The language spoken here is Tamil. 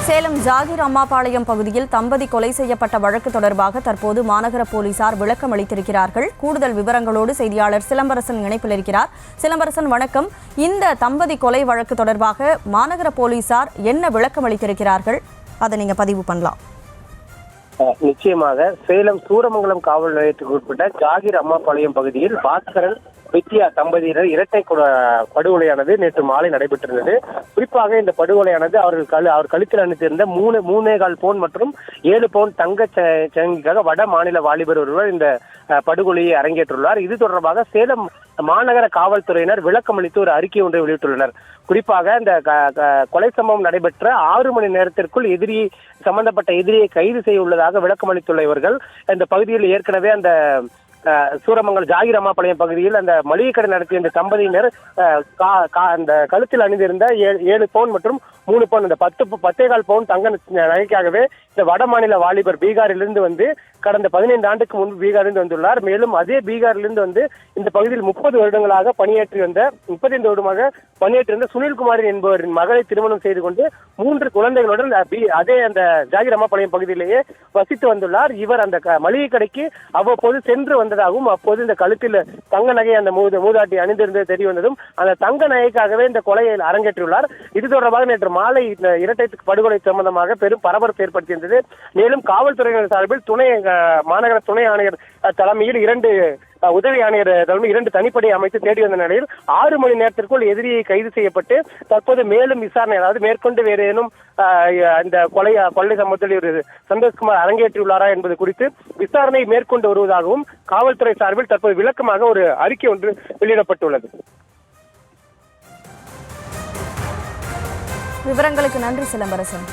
சேலம் ஜாகிர் அம்மாபாளையம் பகுதியில் தம்பதி கொலை செய்யப்பட்ட வழக்கு தொடர்பாக தற்போது மாநகர போலீசார் விளக்கம் அளித்திருக்கிறார்கள். கூடுதல் விவரங்களோடு செய்தியாளர் சிலம்பரசன் இணைப்பில் இருக்கிறார். சிலம்பரசன், வணக்கம். இந்த தம்பதி கொலை வழக்கு தொடர்பாக மாநகர போலீசார் என்ன விளக்கம் அளித்திருக்கிறார்கள், அதை நீங்க பதிவு பண்ணலாம். நிச்சயமாக சேலம் சூரமங்கலம் காவல் நிலையத்துக்கு உட்பட்ட ஜாகிர் அம்மாபாளையம் பகுதியில் பாஸ்கரன் வித்யா தம்பதியினர் இரட்டை படுகொலையானது நேற்று மாலை நடைபெற்றிருந்தது. குறிப்பாக இந்த படுகொலையானது அவர் கழுத்தில் அணிந்திருந்த 3.25 பவுன் மற்றும் 7 பவுன் தங்க சங்கிக்காக வட மாநில வாலிபர் ஒருவர் இந்த படுகொலையை அரங்கேற்றுள்ளார். இது தொடர்பாக சேலம் மாநகர காவல்துறையினர் விளக்கம் அளித்து ஒரு அறிக்கை ஒன்றை வெளியிட்டுள்ளனர். குறிப்பாக இந்த கொலை சம்பவம் நடைபெற்ற 6 மணி நேரத்திற்குள் சம்பந்தப்பட்ட எதிரியை கைது செய்ய உள்ளதாக விளக்கம் அளித்துள்ள இவர்கள் இந்த பகுதியில் ஏற்கனவே அந்த சூரமங்கலம் ஜாகிர் அம்மாபாளையம் பகுதியில் அந்த மளிகை கடை நடத்திய இந்த தம்பதியினர் அந்த கழுத்தில் அணிந்திருந்த 7 பவுன் மற்றும் 3 பவுன் இந்த 10.25 பவுன் தங்க நகைக்காகவே இந்த வட மாநில வாலிபர் பீகாரிலிருந்து வந்து கடந்த 15 ஆண்டுக்கு முன்பு பீகாரிலிருந்து வந்துள்ளார். மேலும் அதே பீகாரிலிருந்து வந்து இந்த பகுதியில் 30 வருடங்களாக 35 வருடமாக பணியாற்றி வந்த சுனில்குமார் என்பவரின் மகளை திருமணம் செய்து கொண்டு 3 குழந்தைகளுடன் அதே அந்த ஜாகிர் அம்மாபாளையம் பகுதியிலேயே வசித்து வந்துள்ளார். இவர் அந்த மளிகை கடைக்கு அவ்வப்போது சென்று வந்ததாகவும் அப்போது இந்த கழுத்தில் தங்க நகை அந்த மூதாட்டி அணிந்திருந்தது தெரிய வந்ததும் அந்த தங்க நகைக்காகவே இந்த கொலையை அரங்கேற்றியுள்ளார். இது தொடர்பாக நேற்று மாலை இந்த இரட்டை படுகொலை சம்பந்தமாக பெரும் பரபரப்பு ஏற்படுத்தியிருந்தது. மேலும் காவல்துறையினர் சார்பில் மாநகர துணை ஆணையர் தலைமையில் 2 உதவி ஆணையர் தலைமையில் 2 தனிப்படை அமைத்து தேடி வந்த நிலையில் 6 மணி நேரத்திற்குள் எதிரியை கைது செய்யப்பட்டு தற்போது மேலும் விசாரணை, அதாவது மேற்கொண்டு வேறு ஏனும் இந்த கொள்ளை சம்பவத்தில் சந்தோஷ்குமார் அரங்கேற்றியுள்ளாரா என்பது குறித்து விசாரணை மேற்கொண்டு வருவதாகவும் காவல்துறை சார்பில் தற்போது விளக்கமாக ஒரு அறிக்கை ஒன்று வெளியிடப்பட்டுள்ளது. விவரங்களுக்கு நன்றி சிலம்பரசன்.